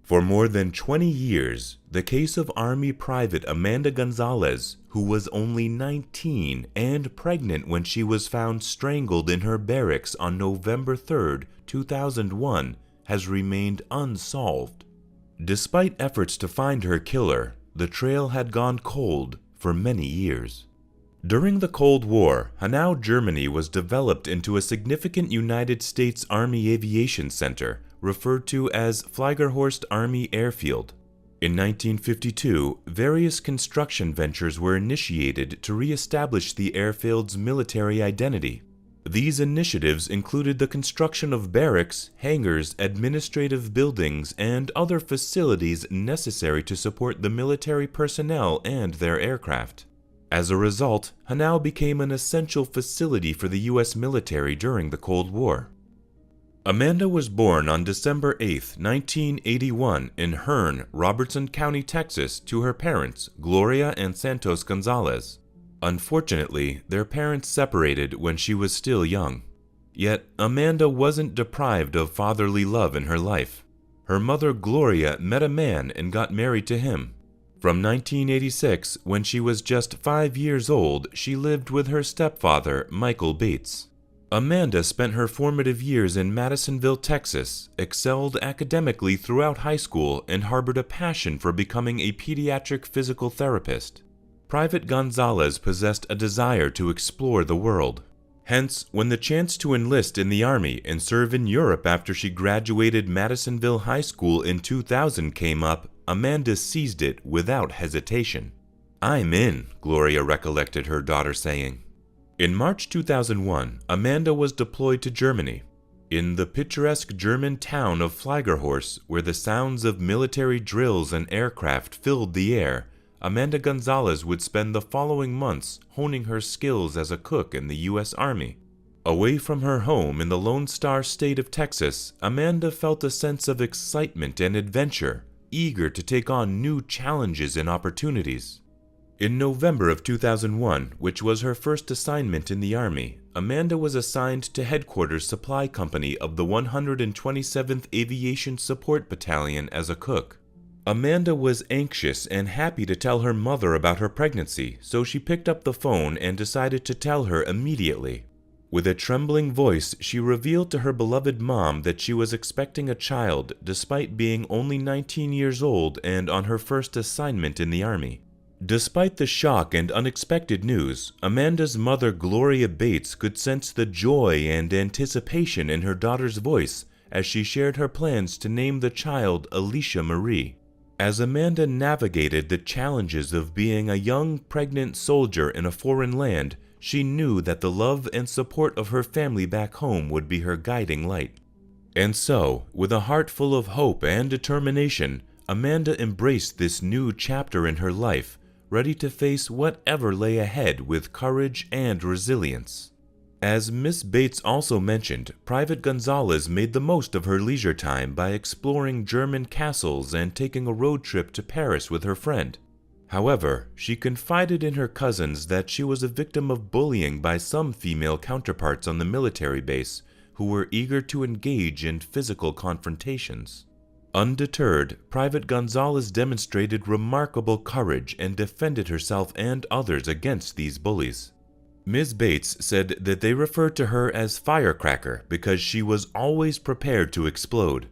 For more than 20 years, the case of Army Private Amanda Gonzalez, who was only 19 and pregnant when she was found strangled in her barracks on November 3, 2001, has remained unsolved. Despite efforts to find her killer, the trail had gone cold for many years. During the Cold War, Hanau, Germany was developed into a significant United States Army aviation center, referred to as Fliegerhorst Army Airfield. In 1952, various construction ventures were initiated to re-establish the airfield's military identity. These initiatives included the construction of barracks, hangars, administrative buildings, and other facilities necessary to support the military personnel and their aircraft. As a result, Hanau became an essential facility for the U.S. military during the Cold War. Amanda was born on December 8, 1981 in Hearne, Robertson County, Texas, to her parents, Gloria and Santos Gonzalez. Unfortunately, their parents separated when she was still young. Yet, Amanda wasn't deprived of fatherly love in her life. Her mother, Gloria, met a man and got married to him. From 1986, when she was just 5 years old, she lived with her stepfather, Michael Bates. Amanda spent her formative years in Madisonville, Texas, excelled academically throughout high school, and harbored a passion for becoming a pediatric physical therapist. Private Gonzalez possessed a desire to explore the world. Hence, when the chance to enlist in the Army and serve in Europe after she graduated Madisonville High School in 2000 came up, Amanda seized it without hesitation. "I'm in," Gloria recollected her daughter saying. In March 2001, Amanda was deployed to Germany. In the picturesque German town of Fliegerhorst, where the sounds of military drills and aircraft filled the air, Amanda Gonzalez would spend the following months honing her skills as a cook in the U.S. Army. Away from her home in the Lone Star State of Texas, Amanda felt a sense of excitement and adventure, eager to take on new challenges and opportunities. In November of 2001, which was her first assignment in the Army, Amanda was assigned to Headquarters Supply Company of the 127th Aviation Support Battalion as a cook. Amanda was anxious and happy to tell her mother about her pregnancy, so she picked up the phone and decided to tell her immediately. With a trembling voice, she revealed to her beloved mom that she was expecting a child despite being only 19 years old and on her first assignment in the Army. Despite the shock and unexpected news, Amanda's mother, Gloria Bates, could sense the joy and anticipation in her daughter's voice as she shared her plans to name the child Alicia Marie. As Amanda navigated the challenges of being a young, pregnant soldier in a foreign land, she knew that the love and support of her family back home would be her guiding light. And so, with a heart full of hope and determination, Amanda embraced this new chapter in her life, ready to face whatever lay ahead with courage and resilience. As Miss Bates also mentioned, Private Gonzalez made the most of her leisure time by exploring German castles and taking a road trip to Paris with her friend. However, she confided in her cousins that she was a victim of bullying by some female counterparts on the military base who were eager to engage in physical confrontations. Undeterred, Private Gonzalez demonstrated remarkable courage and defended herself and others against these bullies. Ms. Bates said that they referred to her as Firecracker because she was always prepared to explode.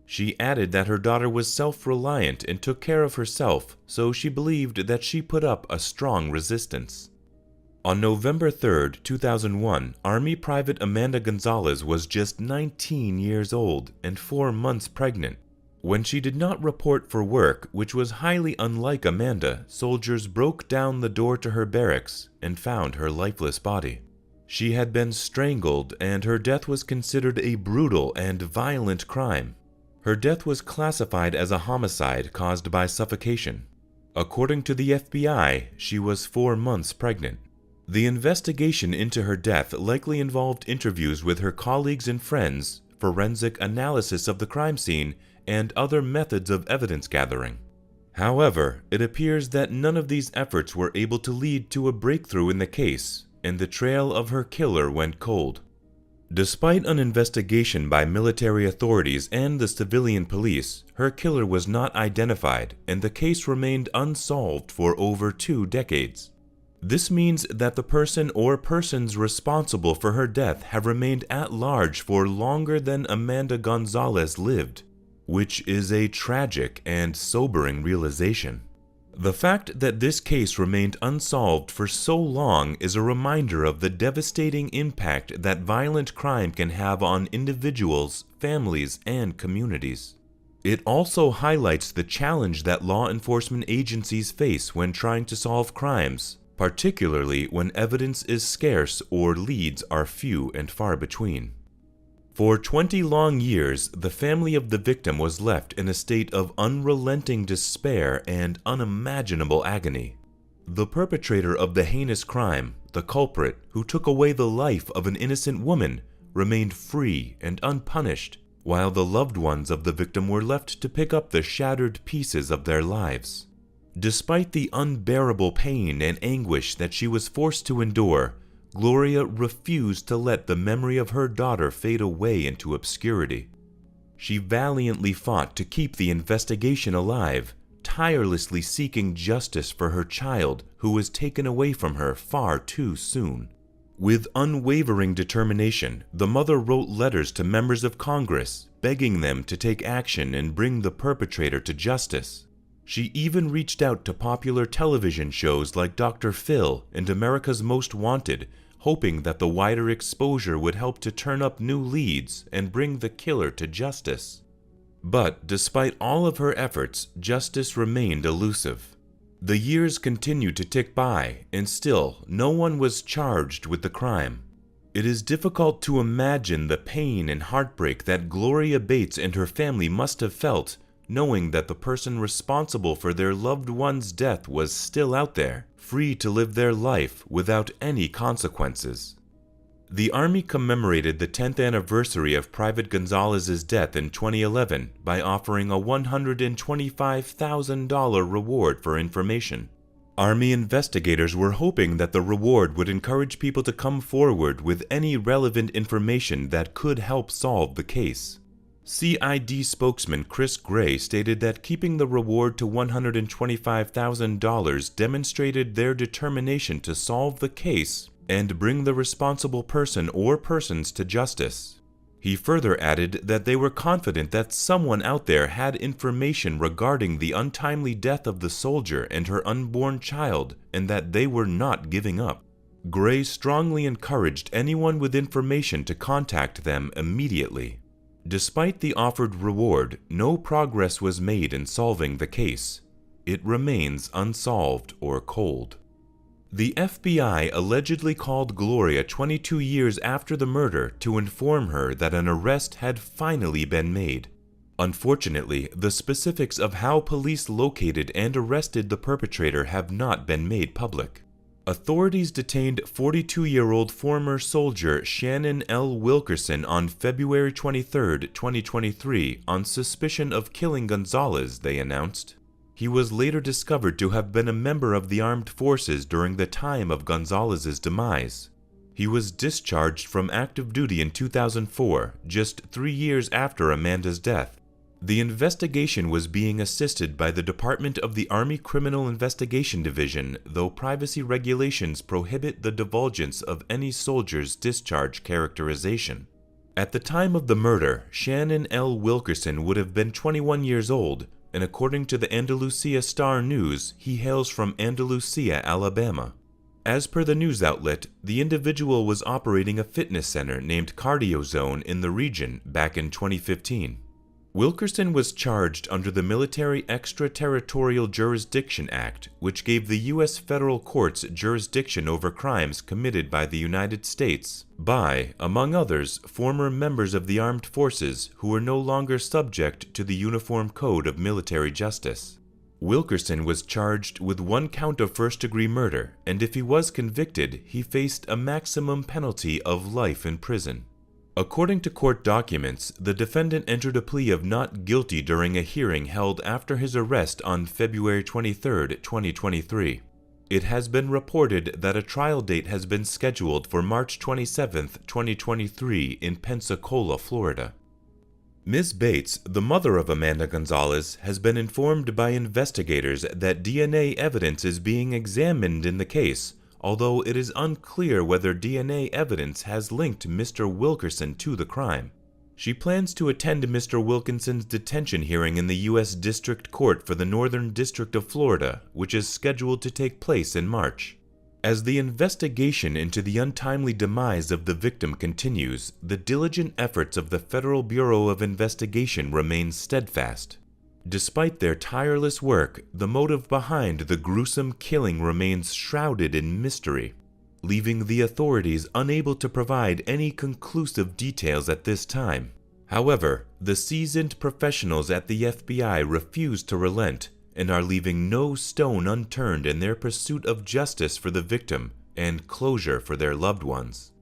She added that her daughter was self-reliant and took care of herself, so she believed that she put up a strong resistance. On November 3, 2001, Army Private Amanda Gonzalez was just 19 years old and 4 months pregnant. When she did not report for work, which was highly unlike Amanda, soldiers broke down the door to her barracks and found her lifeless body. She had been strangled, and her death was considered a brutal and violent crime. Her death was classified as a homicide caused by suffocation. According to the FBI, she was 4 months pregnant. The investigation into her death likely involved interviews with her colleagues and friends, forensic analysis of the crime scene, and other methods of evidence gathering. However, it appears that none of these efforts were able to lead to a breakthrough in the case, and the trail of her killer went cold. Despite an investigation by military authorities and the civilian police, her killer was not identified, and the case remained unsolved for over 2 decades. This means that the person or persons responsible for her death have remained at large for longer than Amanda Gonzalez lived, which is a tragic and sobering realization. The fact that this case remained unsolved for so long is a reminder of the devastating impact that violent crime can have on individuals, families, and communities. It also highlights the challenge that law enforcement agencies face when trying to solve crimes, particularly when evidence is scarce or leads are few and far between. For 20 long years, the family of the victim was left in a state of unrelenting despair and unimaginable agony. The perpetrator of the heinous crime, the culprit who took away the life of an innocent woman, remained free and unpunished, while the loved ones of the victim were left to pick up the shattered pieces of their lives. Despite the unbearable pain and anguish that she was forced to endure, Gloria refused to let the memory of her daughter fade away into obscurity. She valiantly fought to keep the investigation alive, tirelessly seeking justice for her child who was taken away from her far too soon. With unwavering determination, the mother wrote letters to members of Congress, begging them to take action and bring the perpetrator to justice. She even reached out to popular television shows like Dr. Phil and America's Most Wanted, hoping that the wider exposure would help to turn up new leads and bring the killer to justice. But despite all of her efforts, justice remained elusive. The years continued to tick by, and still no one was charged with the crime. It is difficult to imagine the pain and heartbreak that Gloria Bates and her family must have felt, knowing that the person responsible for their loved one's death was still out there, free to live their life without any consequences. The Army commemorated the 10th anniversary of Private Gonzalez's death in 2011 by offering a $125,000 reward for information. Army investigators were hoping that the reward would encourage people to come forward with any relevant information that could help solve the case. CID spokesman Chris Gray stated that keeping the reward to $125,000 demonstrated their determination to solve the case and bring the responsible person or persons to justice. He further added that they were confident that someone out there had information regarding the untimely death of the soldier and her unborn child, and that they were not giving up. Gray strongly encouraged anyone with information to contact them immediately. Despite the offered reward, no progress was made in solving the case. It remains unsolved or cold. The FBI allegedly called Gloria 22 years after the murder to inform her that an arrest had finally been made. Unfortunately, the specifics of how police located and arrested the perpetrator have not been made public. Authorities detained 42-year-old former soldier Shannon L. Wilkerson on February 23, 2023 on suspicion of killing Gonzalez, they announced. He was later discovered to have been a member of the armed forces during the time of Gonzalez's demise. He was discharged from active duty in 2004, just 3 years after Amanda's death. The investigation was being assisted by the Department of the Army Criminal Investigation Division, though privacy regulations prohibit the divulgence of any soldier's discharge characterization. At the time of the murder, Shannon L. Wilkerson would have been 21 years old, and according to the Andalusia Star News, he hails from Andalusia, Alabama. As per the news outlet, the individual was operating a fitness center named Cardio Zone in the region back in 2015. Wilkerson was charged under the Military Extraterritorial Jurisdiction Act, which gave the U.S. federal courts jurisdiction over crimes committed by the United States by, among others, former members of the armed forces who were no longer subject to the Uniform Code of Military Justice. Wilkerson was charged with 1 count of first-degree murder, and if he was convicted, he faced a maximum penalty of life in prison. According to court documents, the defendant entered a plea of not guilty during a hearing held after his arrest on February 23, 2023. It has been reported that a trial date has been scheduled for March 27, 2023 in Pensacola, Florida. Ms. Bates, the mother of Amanda Gonzalez, has been informed by investigators that DNA evidence is being examined in the case, although it is unclear whether DNA evidence has linked Mr. Wilkerson to the crime. She plans to attend Mr. Wilkinson's detention hearing in the U.S. District Court for the Northern District of Florida, which is scheduled to take place in March. As the investigation into the untimely demise of the victim continues, the diligent efforts of the Federal Bureau of Investigation remain steadfast. Despite their tireless work, the motive behind the gruesome killing remains shrouded in mystery, leaving the authorities unable to provide any conclusive details at this time. However, the seasoned professionals at the FBI refuse to relent and are leaving no stone unturned in their pursuit of justice for the victim and closure for their loved ones.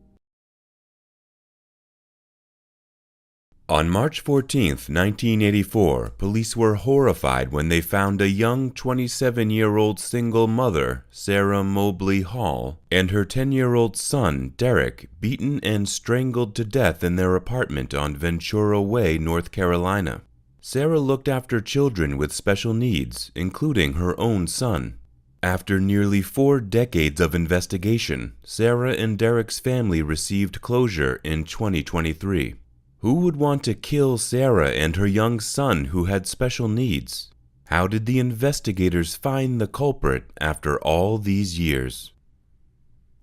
On March 14, 1984, police were horrified when they found a young 27-year-old single mother, Sarah Mobley Hall, and her 10-year-old son, Derek, beaten and strangled to death in their apartment on Ventura Way, North Carolina. Sarah looked after children with special needs, including her own son. After nearly 4 decades of investigation, Sarah and Derek's family received closure in 2023. Who would want to kill Sarah and her young son who had special needs? How did the investigators find the culprit after all these years?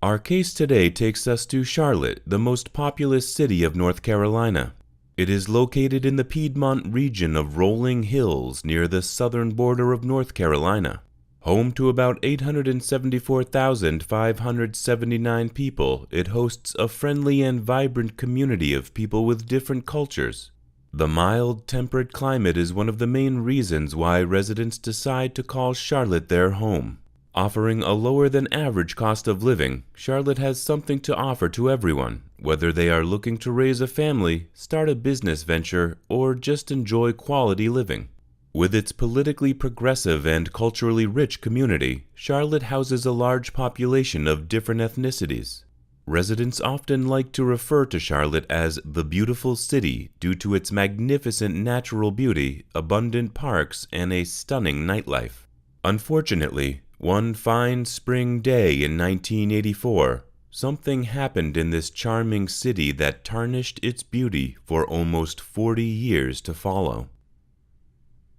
Our case today takes us to Charlotte, the most populous city of North Carolina. It is located in the Piedmont region of rolling hills near the southern border of North Carolina. Home to about 874,579 people, it hosts a friendly and vibrant community of people with different cultures. The mild, temperate climate is one of the main reasons why residents decide to call Charlotte their home. Offering a lower-than-average cost of living, Charlotte has something to offer to everyone, whether they are looking to raise a family, start a business venture, or just enjoy quality living. With its politically progressive and culturally rich community, Charlotte houses a large population of different ethnicities. Residents often like to refer to Charlotte as the beautiful city due to its magnificent natural beauty, abundant parks, and a stunning nightlife. Unfortunately, one fine spring day in 1984, something happened in this charming city that tarnished its beauty for almost 40 years to follow.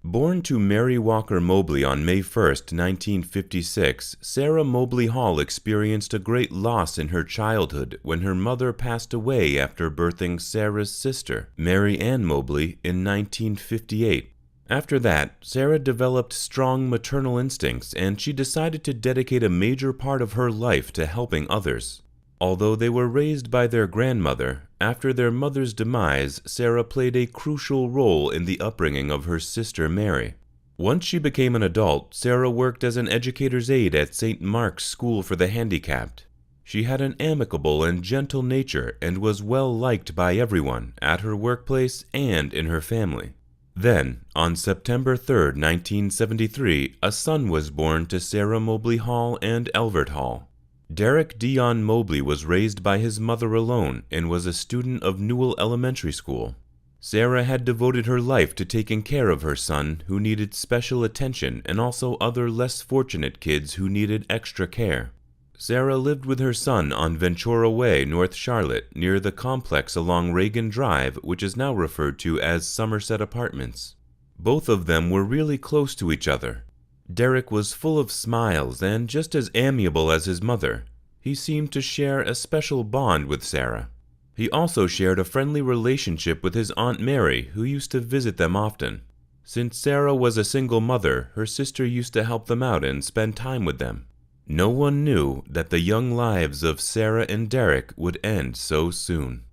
Born to Mary Walker Mobley on May 1, 1956, Sarah Mobley Hall experienced a great loss in her childhood when her mother passed away after birthing Sarah's sister, Mary Ann Mobley, in 1958. After that, Sarah developed strong maternal instincts, and she decided to dedicate a major part of her life to helping others. Although they were raised by their grandmother, after their mother's demise, Sarah played a crucial role in the upbringing of her sister Mary. Once she became an adult, Sarah worked as an educator's aide at St. Mark's School for the Handicapped. She had an amicable and gentle nature and was well liked by everyone at her workplace and in her family. Then, on September 3, 1973, a son was born to Sarah Mobley Hall and Elvert Hall. Derek Dion Mobley was raised by his mother alone and was a student of Newell Elementary School. Sarah had devoted her life to taking care of her son, who needed special attention, and also other less fortunate kids who needed extra care. Sarah lived with her son on Ventura Way, North Charlotte, near the complex along Reagan Drive, which is now referred to as Somerset Apartments. Both of them were really close to each other. Derek was full of smiles and just as amiable as his mother. He seemed to share a special bond with Sarah. He also shared a friendly relationship with his Aunt Mary, who used to visit them often. Since Sarah was a single mother, her sister used to help them out and spend time with them. No one knew that the young lives of Sarah and Derek would end so soon.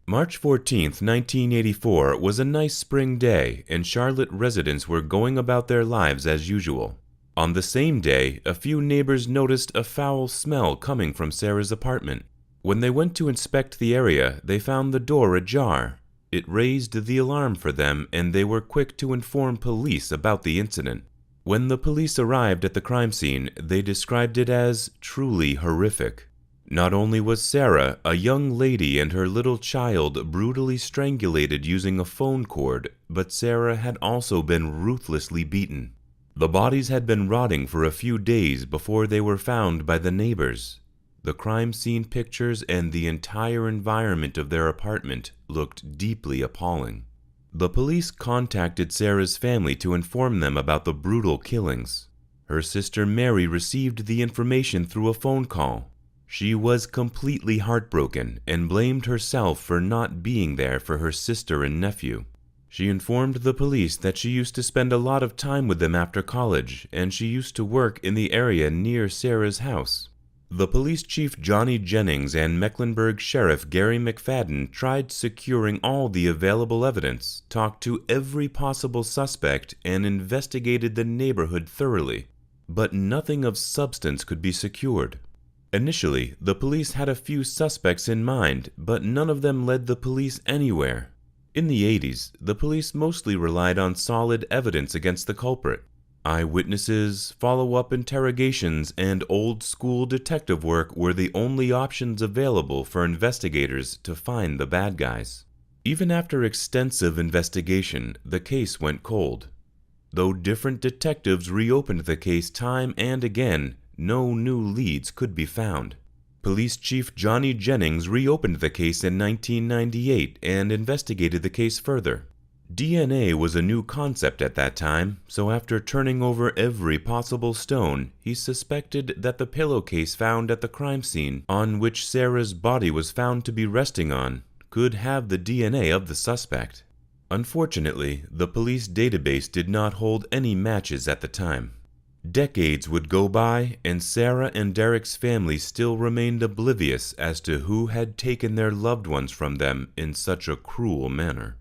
March 14, 1984 was a nice spring day, and Charlotte residents were going about their lives as usual. On the same day, a few neighbors noticed a foul smell coming from Sarah's apartment. When they went to inspect the area, they found the door ajar. It raised the alarm for them, and they were quick to inform police about the incident. When the police arrived at the crime scene, they described it as truly horrific. Not only was Sarah, a young lady, and her little child brutally strangulated using a phone cord, but Sarah had also been ruthlessly beaten. The bodies had been rotting for a few days before they were found by the neighbors. The crime scene pictures and the entire environment of their apartment looked deeply appalling. The police contacted Sarah's family to inform them about the brutal killings. Her sister Mary received the information through a phone call. She was completely heartbroken and blamed herself for not being there for her sister and nephew. She informed the police that she used to spend a lot of time with them after college, and she used to work in the area near Sarah's house. The police chief Johnny Jennings and Mecklenburg Sheriff Gary McFadden tried securing all the available evidence, talked to every possible suspect, and investigated the neighborhood thoroughly, but nothing of substance could be secured. Initially, the police had a few suspects in mind, but none of them led the police anywhere. In the 80s, the police mostly relied on solid evidence against the culprit. Eyewitnesses, follow-up interrogations, and old-school detective work were the only options available for investigators to find the bad guys. Even after extensive investigation, the case went cold. Though different detectives reopened the case time and again, no new leads could be found. Police Chief Johnny Jennings reopened the case in 1998 and investigated the case further. DNA was a new concept at that time, so after turning over every possible stone, he suspected that the pillowcase found at the crime scene, on which Sarah's body was found to be resting on, could have the DNA of the suspect. Unfortunately, the police database did not hold any matches at the time. Decades would go by, and Sarah and Derek's family still remained oblivious as to who had taken their loved ones from them in such a cruel manner.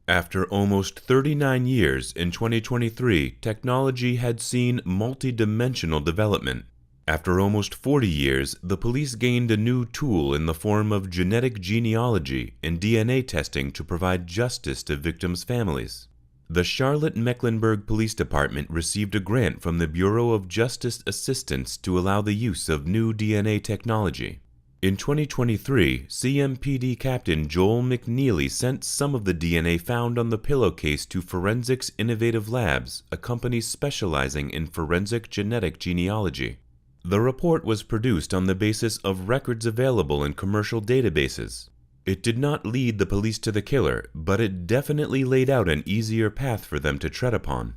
After almost 39 years, in 2023, technology had seen multi-dimensional development. After almost 40 years, the police gained a new tool in the form of genetic genealogy and DNA testing to provide justice to victims' families. The Charlotte-Mecklenburg Police Department received a grant from the Bureau of Justice Assistance to allow the use of new DNA technology. In 2023, CMPD Captain Joel McNeely sent some of the DNA found on the pillowcase to Forensics Innovative Labs, a company specializing in forensic genetic genealogy. The report was produced on the basis of records available in commercial databases. It did not lead the police to the killer, but it definitely laid out an easier path for them to tread upon.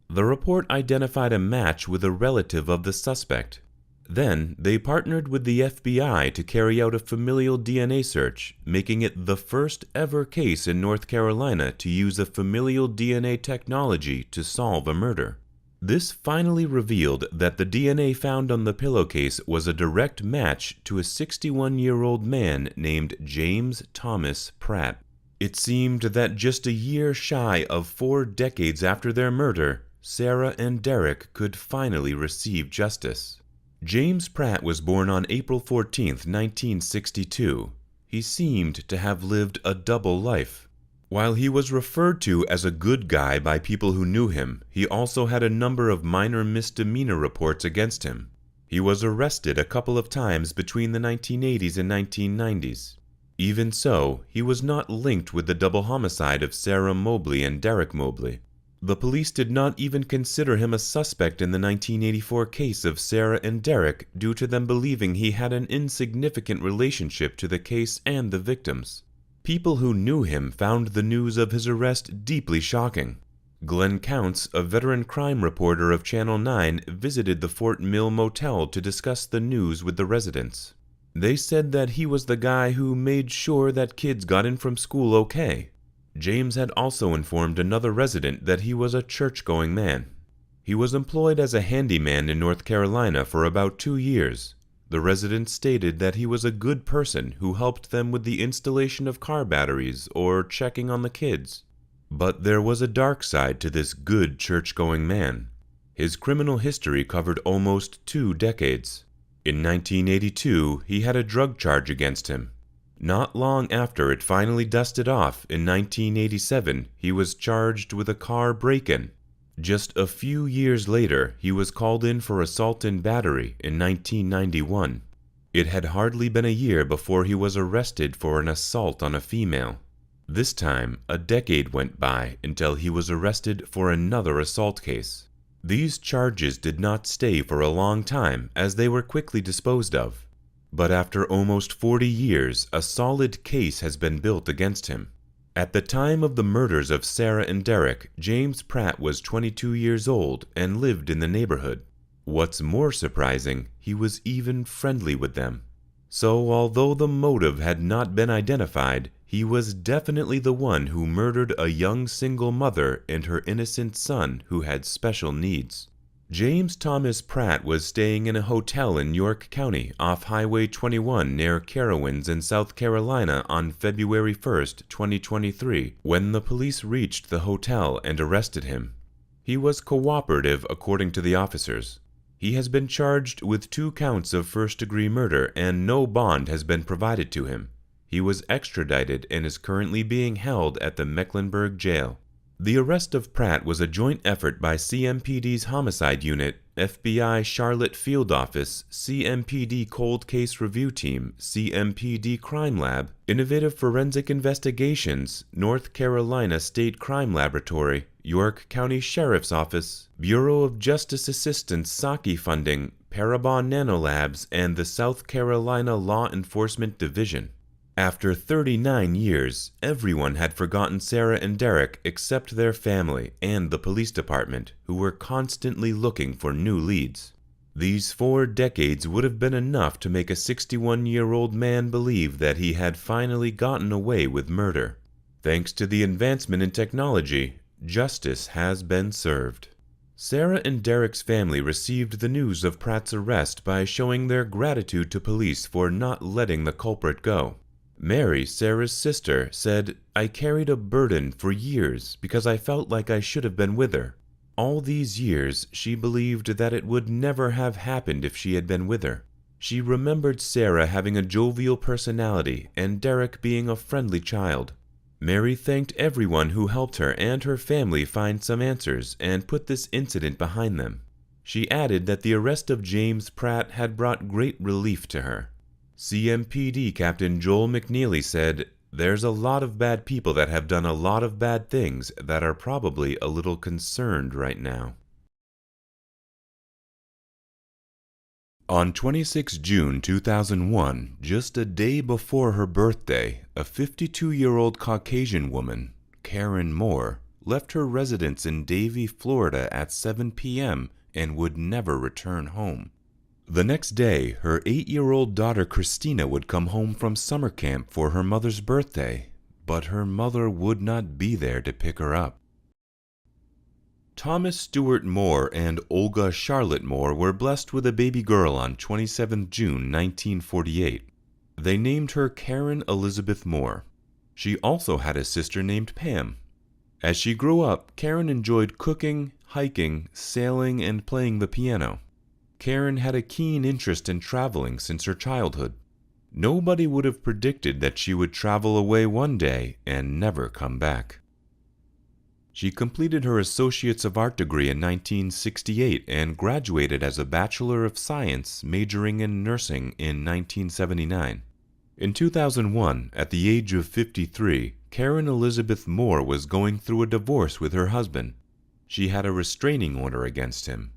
The report identified a match with a relative of the suspect. Then, they partnered with the FBI to carry out a familial DNA search, making it the first ever case in North Carolina to use a familial DNA technology to solve a murder. This finally revealed that the DNA found on the pillowcase was a direct match to a 61-year-old man named James Thomas Pratt. It seemed that just a year shy of 4 decades after their murder, Sarah and Derek could finally receive justice. James Pratt was born on April 14, 1962. He seemed to have lived a double life. While he was referred to as a good guy by people who knew him, he also had a number of minor misdemeanor reports against him. He was arrested a couple of times between the 1980s and 1990s. Even so, he was not linked with the double homicide of Sarah Mobley and Derek Mobley. The police did not even consider him a suspect in the 1984 case of Sarah and Derek due to them believing he had an insignificant relationship to the case and the victims. People who knew him found the news of his arrest deeply shocking. Glenn Counts, a veteran crime reporter of Channel 9, visited the Fort Mill Motel to discuss the news with the residents. They said that he was the guy who made sure that kids got in from school okay. James had also informed another resident that he was a church-going man. He was employed as a handyman in North Carolina for about 2 years. The resident stated that he was a good person who helped them with the installation of car batteries or checking on the kids. But there was a dark side to this good church-going man. His criminal history covered almost 2 decades. In 1982, he had a drug charge against him. Not long after it finally dusted off, in 1987, he was charged with a car break-in. Just a few years later, he was called in for assault and battery in 1991. It had hardly been a year before he was arrested for an assault on a female. This time, a decade went by until he was arrested for another assault case. These charges did not stay for a long time, as they were quickly disposed of. But after almost 40 years, a solid case has been built against him. At the time of the murders of Sarah and Derek, James Pratt was 22 years old and lived in the neighborhood. What's more surprising, he was even friendly with them. So although the motive had not been identified, he was definitely the one who murdered a young single mother and her innocent son who had special needs. James Thomas Pratt was staying in a hotel in York County off Highway 21 near Carowinds in South Carolina on February 1, 2023, when the police reached the hotel and arrested him. He was cooperative according to the officers. He has been charged with 2 counts of first-degree murder and no bond has been provided to him. He was extradited and is currently being held at the Mecklenburg jail. The arrest of Pratt was a joint effort by CMPD's Homicide Unit, FBI Charlotte Field Office, CMPD Cold Case Review Team, CMPD Crime Lab, Innovative Forensic Investigations, North Carolina State Crime Laboratory, York County Sheriff's Office, Bureau of Justice Assistance Saki Funding, Parabon Nanolabs, and the South Carolina Law Enforcement Division. After 39 years, everyone had forgotten Sarah and Derek except their family and the police department, who were constantly looking for new leads. These 4 decades would have been enough to make a 61-year-old man believe that he had finally gotten away with murder. Thanks to the advancement in technology, justice has been served. Sarah and Derek's family received the news of Pratt's arrest by showing their gratitude to police for not letting the culprit go. Mary, Sarah's sister, said, "I carried a burden for years because I felt like I should have been with her. All these years, she believed that it would never have happened if she had been with her. She remembered Sarah having a jovial personality and Derek being a friendly child." Mary thanked everyone who helped her and her family find some answers and put this incident behind them. She added that the arrest of James Pratt had brought great relief to her. CMPD Captain Joel McNeely said, "There's a lot of bad people that have done a lot of bad things that are probably a little concerned right now." On 26 June 2001, just a day before her birthday, a 52-year-old Caucasian woman, Karen Moore, left her residence in Davie, Florida at 7 p.m. and would never return home. The next day, her 8-year-old daughter Christina would come home from summer camp for her mother's birthday, but her mother would not be there to pick her up. Thomas Stewart Moore and Olga Charlotte Moore were blessed with a baby girl on 27 June 1948. They named her Karen Elizabeth Moore. She also had a sister named Pam. As she grew up, Karen enjoyed cooking, hiking, sailing, and playing the piano. Karen had a keen interest in traveling since her childhood. Nobody would have predicted that she would travel away one day and never come back. She completed her Associates of Art degree in 1968 and graduated as a Bachelor of Science, majoring in nursing in 1979. In 2001, at the age of 53, Karen Elizabeth Moore was going through a divorce with her husband. She had a restraining order against him.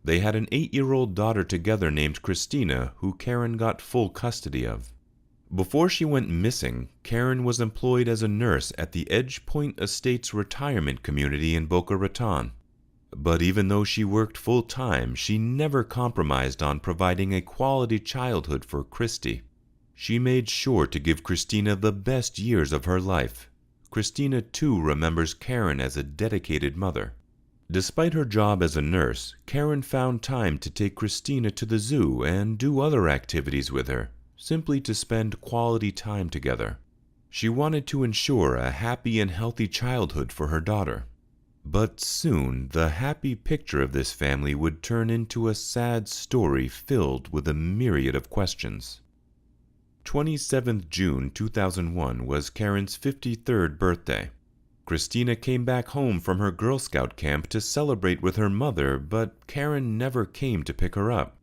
They had an 8-year-old daughter together named Christina, who Karen got full custody of. Before she went missing, Karen was employed as a nurse at the Edge Point Estates retirement community in Boca Raton. But even though she worked full-time, she never compromised on providing a quality childhood for Christy. She made sure to give Christina the best years of her life. Christina, too, remembers Karen as a dedicated mother. Despite her job as a nurse, Karen found time to take Christina to the zoo and do other activities with her, simply to spend quality time together. She wanted to ensure a happy and healthy childhood for her daughter. But soon, the happy picture of this family would turn into a sad story filled with a myriad of questions. 27th June 2001 was Karen's 53rd birthday. Christina came back home from her Girl Scout camp to celebrate with her mother, but Karen never came to pick her up.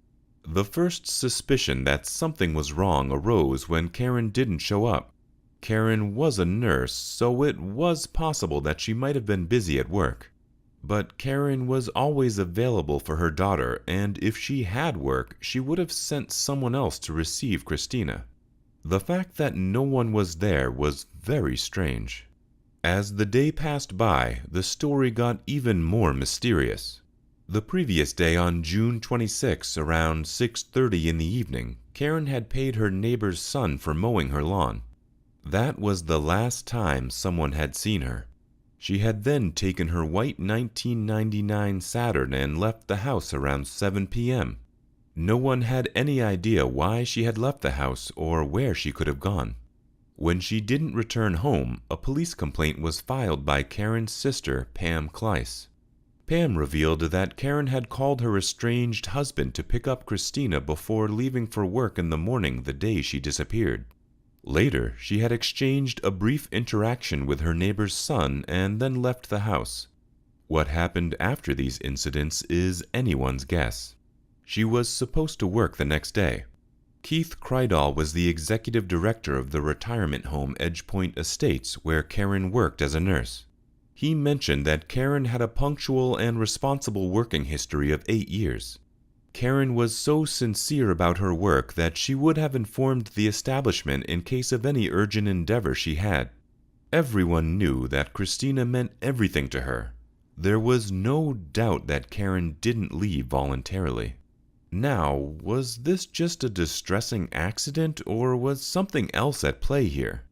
The first suspicion that something was wrong arose when Karen didn't show up. Karen was a nurse, so it was possible that she might have been busy at work. But Karen was always available for her daughter, and if she had work, she would have sent someone else to receive Christina. The fact that no one was there was very strange. As the day passed by, the story got even more mysterious. The previous day, on June 26, around 6:30 in the evening, Karen had paid her neighbor's son for mowing her lawn. That was the last time someone had seen her. She had then taken her white 1999 Saturn and left the house around 7 p.m. No one had any idea why she had left the house or where she could have gone. When she didn't return home, a police complaint was filed by Karen's sister, Pam Kleiss. Pam revealed that Karen had called her estranged husband to pick up Christina before leaving for work in the morning the day she disappeared. Later, she had exchanged a brief interaction with her neighbor's son and then left the house. What happened after these incidents is anyone's guess. She was supposed to work the next day. Keith Krydall was the executive director of the retirement home Edgepoint Estates, where Karen worked as a nurse. He mentioned that Karen had a punctual and responsible working history of 8 years. Karen was so sincere about her work that she would have informed the establishment in case of any urgent endeavor she had. Everyone knew that Christina meant everything to her. There was no doubt that Karen didn't leave voluntarily. Now, was this just a distressing accident, or was something else at play here?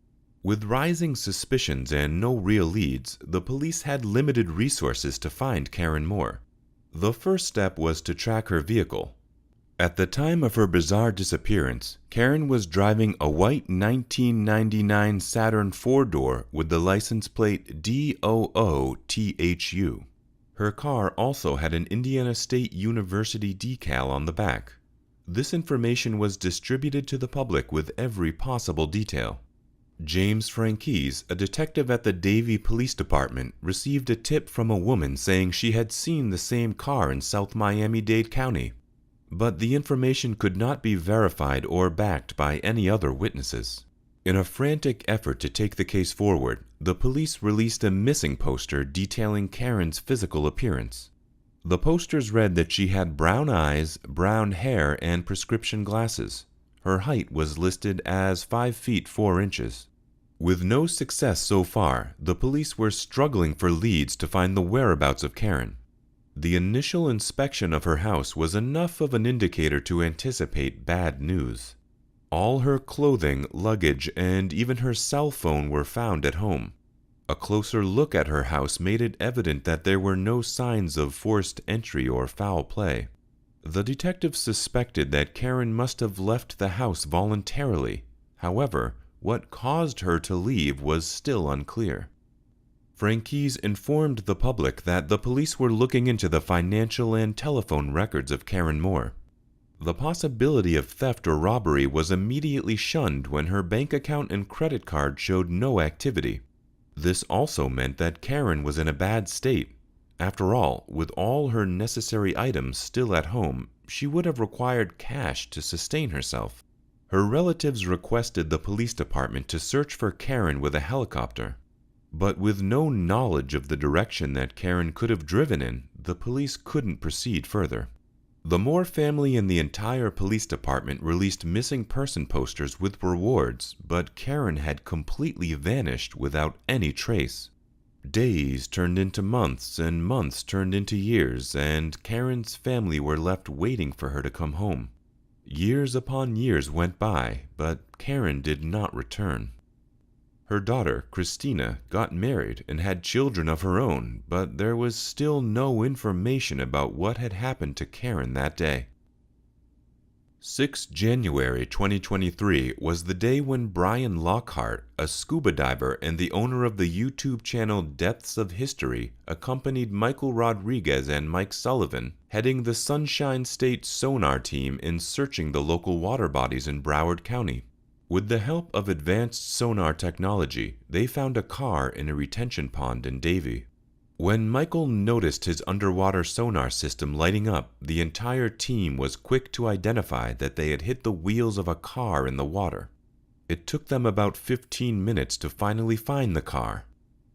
With rising suspicions and no real leads, the police had limited resources to find Karen Moore. The first step was to track her vehicle. At the time of her bizarre disappearance, Karen was driving a white 1999 Saturn 4-door with the license plate DOOTHU. Her car also had an Indiana State University decal on the back. This information was distributed to the public with every possible detail. James Franquise, a detective at the Davie Police Department, received a tip from a woman saying she had seen the same car in South Miami-Dade County. But the information could not be verified or backed by any other witnesses. In a frantic effort to take the case forward, the police released a missing poster detailing Karen's physical appearance. The posters read that she had brown eyes, brown hair, and prescription glasses. Her height was listed as 5 feet 4 inches. With no success so far, the police were struggling for leads to find the whereabouts of Karen. The initial inspection of her house was enough of an indicator to anticipate bad news. All her clothing, luggage, and even her cell phone were found at home. A closer look at her house made it evident that there were no signs of forced entry or foul play. The detective suspected that Karen must have left the house voluntarily. However, what caused her to leave was still unclear. Franquise informed the public that the police were looking into the financial and telephone records of Karen Moore. The possibility of theft or robbery was immediately shunned when her bank account and credit card showed no activity. This also meant that Karen was in a bad state. After all, with all her necessary items still at home, she would have required cash to sustain herself. Her relatives requested the police department to search for Karen with a helicopter. But with no knowledge of the direction that Karen could have driven in, the police couldn't proceed further. The Moore family and the entire police department released missing person posters with rewards, but Karen had completely vanished without any trace. Days turned into months, and months turned into years, and Karen's family were left waiting for her to come home. Years upon years went by, but Karen did not return. Her daughter, Christina, got married and had children of her own, but there was still no information about what had happened to Karen that day. 6 January 2023 was the day when Brian Lockhart, a scuba diver and the owner of the YouTube channel Depths of History, accompanied Michael Rodriguez and Mike Sullivan, heading the Sunshine State sonar team in searching the local water bodies in Broward County. With the help of advanced sonar technology, they found a car in a retention pond in Davie. When Michael noticed his underwater sonar system lighting up, the entire team was quick to identify that they had hit the wheels of a car in the water. It took them about 15 minutes to finally find the car.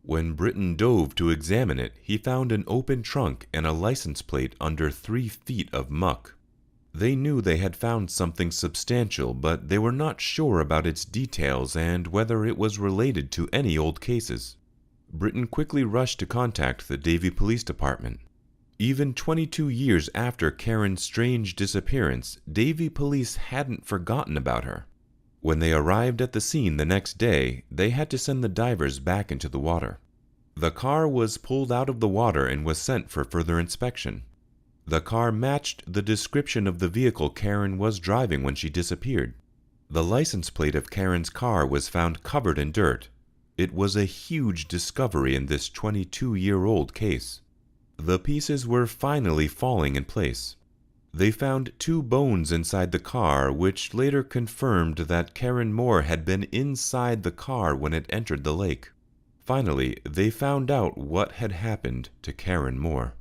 When Britton dove to examine it, he found an open trunk and a license plate under 3 feet of muck. They knew they had found something substantial, but they were not sure about its details and whether it was related to any old cases. Britton quickly rushed to contact the Davie Police Department. Even 22 years after Karen's strange disappearance, Davie Police hadn't forgotten about her. When they arrived at the scene the next day, they had to send the divers back into the water. The car was pulled out of the water and was sent for further inspection. The car matched the description of the vehicle Karen was driving when she disappeared. The license plate of Karen's car was found covered in dirt. It was a huge discovery in this 22-year-old case. The pieces were finally falling in place. They found 2 bones inside the car, which later confirmed that Karen Moore had been inside the car when it entered the lake. Finally, they found out what had happened to Karen Moore.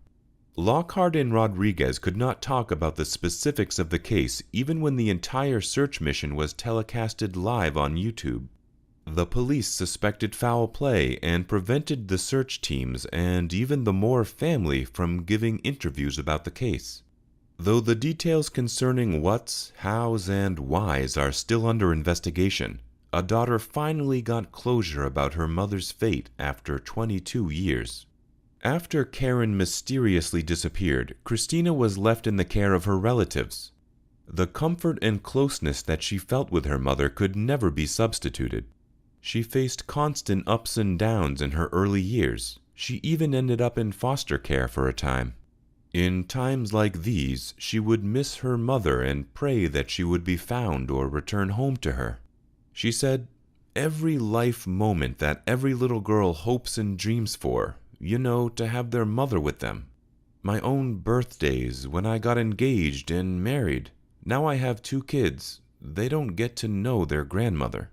Lockhart and Rodriguez could not talk about the specifics of the case even when the entire search mission was telecasted live on YouTube. The police suspected foul play and prevented the search teams and even the Moore family from giving interviews about the case. Though the details concerning what's, how's, and why's are still under investigation, a daughter finally got closure about her mother's fate after 22 years. After Karen mysteriously disappeared, Christina was left in the care of her relatives. The comfort and closeness that she felt with her mother could never be substituted. She faced constant ups and downs in her early years. She even ended up in foster care for a time. In times like these, she would miss her mother and pray that she would be found or return home to her. She said, "Every life moment that every little girl hopes and dreams for, to have their mother with them. My own birthdays, when I got engaged and married. Now I have 2 kids. They don't get to know their grandmother."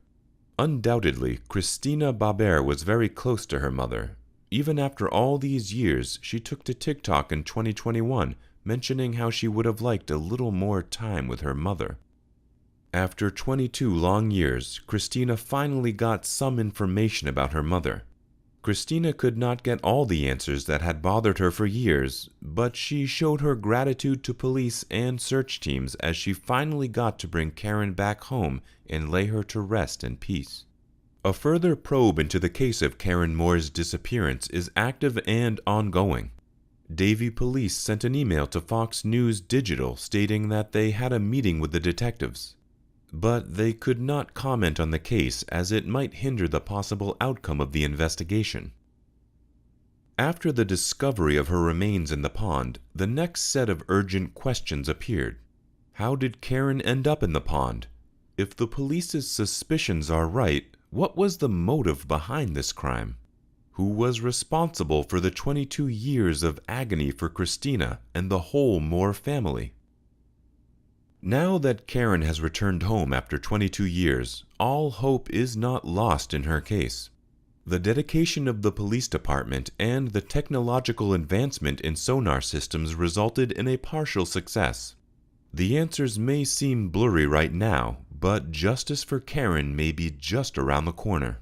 Undoubtedly, Christina Babert was very close to her mother. Even after all these years, she took to TikTok in 2021, mentioning how she would have liked a little more time with her mother. After 22 long years, Christina finally got some information about her mother. Christina could not get all the answers that had bothered her for years, but she showed her gratitude to police and search teams as she finally got to bring Karen back home and lay her to rest in peace. A further probe into the case of Karen Moore's disappearance is active and ongoing. Davie Police sent an email to Fox News Digital stating that they had a meeting with the detectives, but they could not comment on the case as it might hinder the possible outcome of the investigation. After the discovery of her remains in the pond, the next set of urgent questions appeared. How did Karen end up in the pond? If the police's suspicions are right, what was the motive behind this crime? Who was responsible for the 22 years of agony for Christina and the whole Moore family? Now that Karen has returned home after 22 years, all hope is not lost in her case. The dedication of the police department and the technological advancement in sonar systems resulted in a partial success. The answers may seem blurry right now, but justice for Karen may be just around the corner.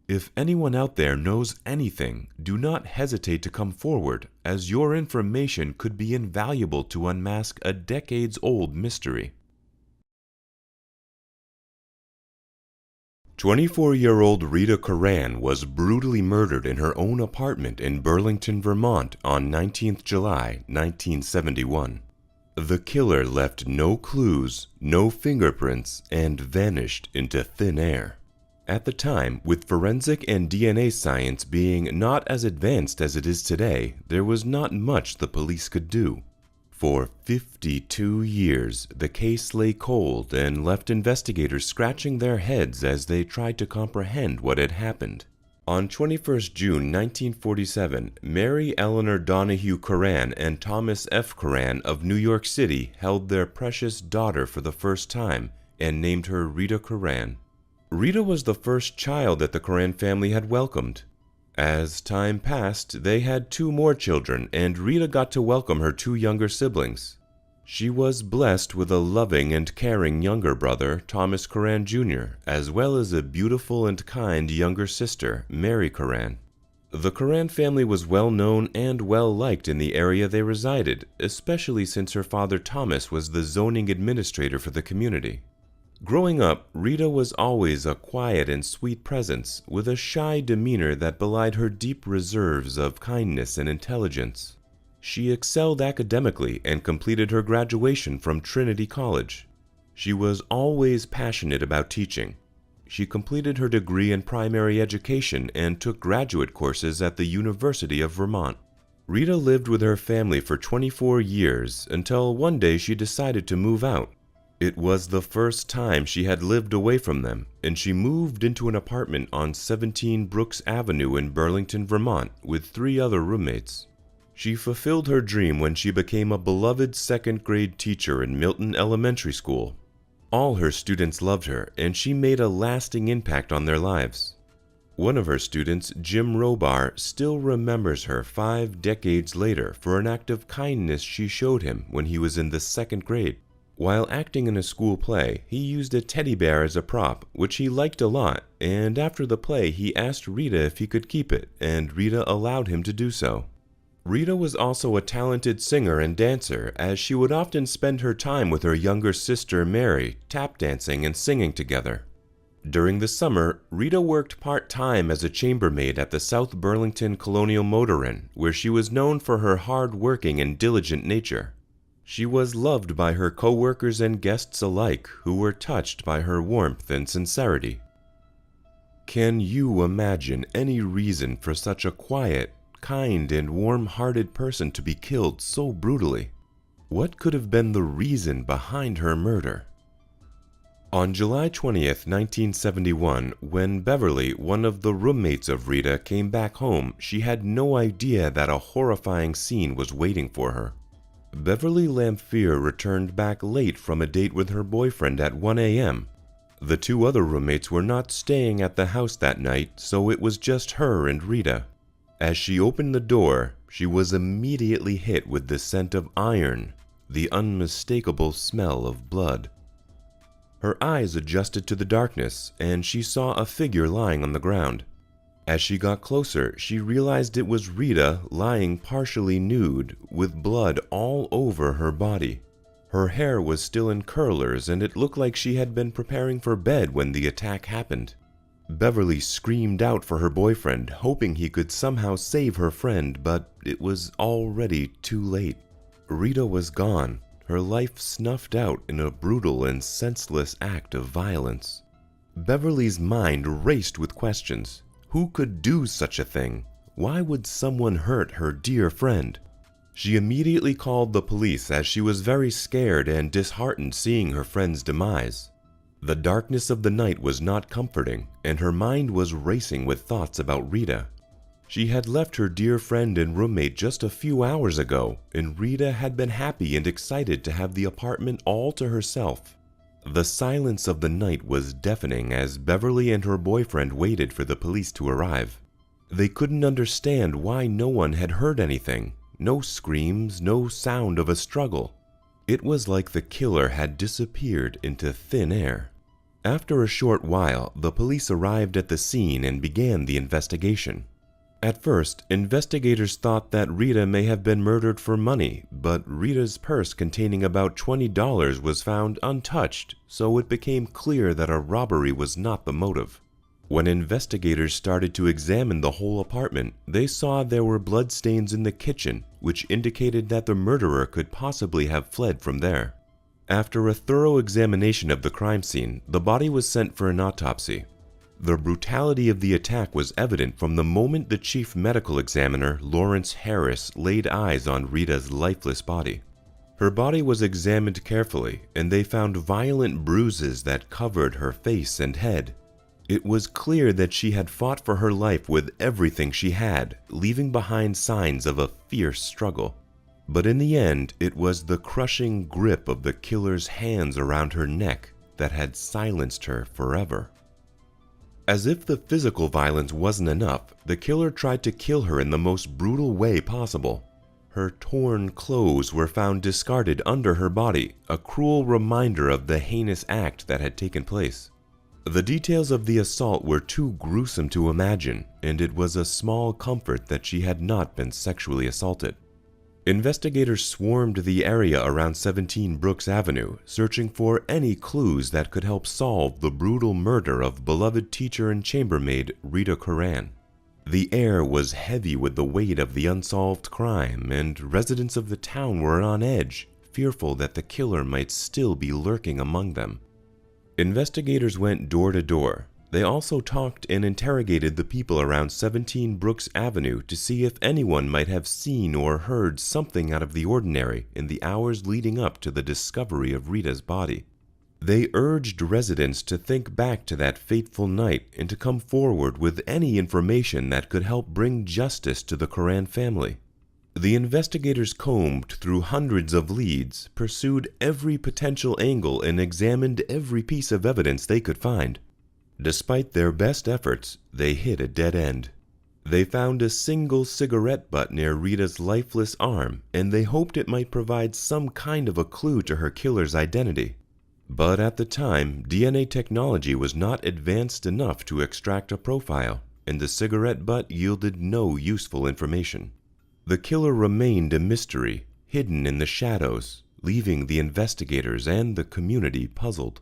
If anyone out there knows anything, do not hesitate to come forward, as your information could be invaluable to unmask a decades-old mystery. 24-year-old Rita Coran was brutally murdered in her own apartment in Burlington, Vermont on 19th July, 1971. The killer left no clues, no fingerprints, and vanished into thin air. At the time, with forensic and DNA science being not as advanced as it is today, there was not much the police could do. For 52 years, the case lay cold and left investigators scratching their heads as they tried to comprehend what had happened. On 21st June 1947, Mary Eleanor Donahue Coran and Thomas F. Coran of New York City held their precious daughter for the first time and named her Rita Coran. Rita was the first child that the Coran family had welcomed. As time passed, they had 2 more children, and Rita got to welcome her 2 younger siblings. She was blessed with a loving and caring younger brother, Thomas Coran Jr., as well as a beautiful and kind younger sister, Mary Coran. The Coran family was well known and well liked in the area they resided, especially since her father Thomas was the zoning administrator for the community. Growing up, Rita was always a quiet and sweet presence, with a shy demeanor that belied her deep reserves of kindness and intelligence. She excelled academically and completed her graduation from Trinity College. She was always passionate about teaching. She completed her degree in primary education and took graduate courses at the University of Vermont. Rita lived with her family for 24 years until one day she decided to move out. It was the first time she had lived away from them, and she moved into an apartment on 17 Brooks Avenue in Burlington, Vermont, with 3 other roommates. She fulfilled her dream when she became a beloved 2nd grade teacher in Milton Elementary School. All her students loved her, and she made a lasting impact on their lives. One of her students, Jim Robar, still remembers her 5 decades later for an act of kindness she showed him when he was in the 2nd grade. While acting in a school play, he used a teddy bear as a prop, which he liked a lot, and after the play he asked Rita if he could keep it, and Rita allowed him to do so. Rita was also a talented singer and dancer, as she would often spend her time with her younger sister Mary, tap dancing and singing together. During the summer, Rita worked part-time as a chambermaid at the South Burlington Colonial Motor Inn, where she was known for her hard-working and diligent nature. She was loved by her co-workers and guests alike, who were touched by her warmth and sincerity. Can you imagine any reason for such a quiet, kind, and warm-hearted person to be killed so brutally? What could have been the reason behind her murder? On July 20th, 1971, when Beverly, one of the roommates of Rita, came back home, she had no idea that a horrifying scene was waiting for her. Beverly Lamphere returned back late from a date with her boyfriend at 1 a.m. The 2 other roommates were not staying at the house that night, so it was just her and Rita. As she opened the door, she was immediately hit with the scent of iron, the unmistakable smell of blood. Her eyes adjusted to the darkness, and she saw a figure lying on the ground. As she got closer, she realized it was Rita lying partially nude, with blood all over her body. Her hair was still in curlers, and it looked like she had been preparing for bed when the attack happened. Beverly screamed out for her boyfriend, hoping he could somehow save her friend, but it was already too late. Rita was gone, her life snuffed out in a brutal and senseless act of violence. Beverly's mind raced with questions. Who could do such a thing? Why would someone hurt her dear friend? She immediately called the police as she was very scared and disheartened seeing her friend's demise. The darkness of the night was not comforting, and her mind was racing with thoughts about Rita. She had left her dear friend and roommate just a few hours ago, and Rita had been happy and excited to have the apartment all to herself. The silence of the night was deafening as Beverly and her boyfriend waited for the police to arrive. They couldn't understand why no one had heard anything. No screams, no sound of a struggle. It was like the killer had disappeared into thin air. After a short while, the police arrived at the scene and began the investigation. At first, investigators thought that Rita may have been murdered for money, but Rita's purse containing about $20 was found untouched, so it became clear that a robbery was not the motive. When investigators started to examine the whole apartment, they saw there were bloodstains in the kitchen, which indicated that the murderer could possibly have fled from there. After a thorough examination of the crime scene, the body was sent for an autopsy. The brutality of the attack was evident from the moment the chief medical examiner, Lawrence Harris, laid eyes on Rita's lifeless body. Her body was examined carefully, and they found violent bruises that covered her face and head. It was clear that she had fought for her life with everything she had, leaving behind signs of a fierce struggle. But in the end, it was the crushing grip of the killer's hands around her neck that had silenced her forever. As if the physical violence wasn't enough, the killer tried to kill her in the most brutal way possible. Her torn clothes were found discarded under her body, a cruel reminder of the heinous act that had taken place. The details of the assault were too gruesome to imagine, and it was a small comfort that she had not been sexually assaulted. Investigators swarmed the area around 17 Brooks Avenue, searching for any clues that could help solve the brutal murder of beloved teacher and chambermaid Rita Curran. The air was heavy with the weight of the unsolved crime, and residents of the town were on edge, fearful that the killer might still be lurking among them. Investigators went door to door. They also talked and interrogated the people around 17 Brooks Avenue to see if anyone might have seen or heard something out of the ordinary in the hours leading up to the discovery of Rita's body. They urged residents to think back to that fateful night and to come forward with any information that could help bring justice to the Curran family. The investigators combed through hundreds of leads, pursued every potential angle, and examined every piece of evidence they could find. Despite their best efforts, they hit a dead end. They found a single cigarette butt near Rita's lifeless arm, and they hoped it might provide some kind of a clue to her killer's identity. But at the time, DNA technology was not advanced enough to extract a profile, and the cigarette butt yielded no useful information. The killer remained a mystery, hidden in the shadows, leaving the investigators and the community puzzled.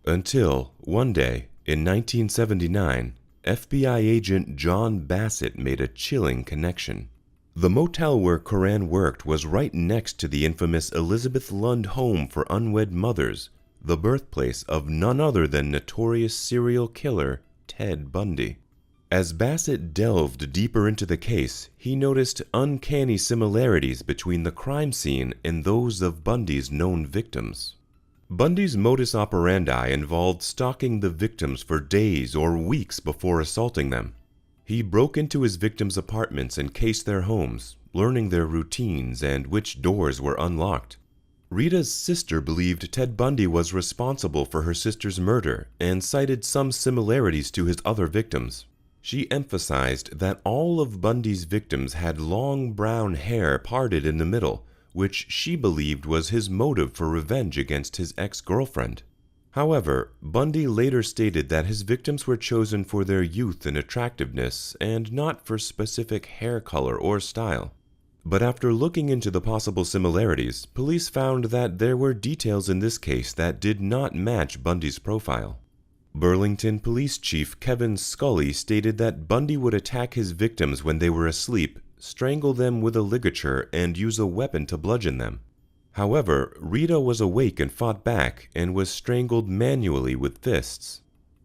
Until, one day, in 1979, FBI agent John Bassett made a chilling connection. The motel where Curran worked was right next to the infamous Elizabeth Lund Home for Unwed Mothers, the birthplace of none other than notorious serial killer Ted Bundy. As Bassett delved deeper into the case, he noticed uncanny similarities between the crime scene and those of Bundy's known victims. Bundy's modus operandi involved stalking the victims for days or weeks before assaulting them. He broke into his victims' apartments and cased their homes, learning their routines and which doors were unlocked. Rita's sister believed Ted Bundy was responsible for her sister's murder and cited some similarities to his other victims. She emphasized that all of Bundy's victims had long brown hair parted in the middle, which she believed was his motive for revenge against his ex-girlfriend. However, Bundy later stated that his victims were chosen for their youth and attractiveness and not for specific hair color or style. But after looking into the possible similarities, police found that there were details in this case that did not match Bundy's profile. Burlington Police Chief Kevin Scully stated that Bundy would attack his victims when they were asleep, strangle them with a ligature, and use a weapon to bludgeon them. However, Rita was awake and fought back and was strangled manually with fists.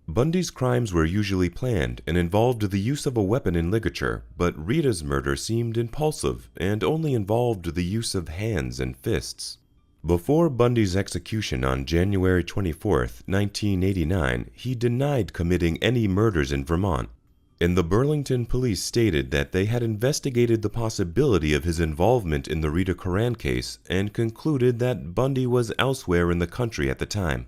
Bundy's crimes were usually planned and involved the use of a weapon and ligature, but Rita's murder seemed impulsive and only involved the use of hands and fists. Before Bundy's execution on January 24, 1989, he denied committing any murders in Vermont, and the Burlington police stated that they had investigated the possibility of his involvement in the Rita Curran case and concluded that Bundy was elsewhere in the country at the time.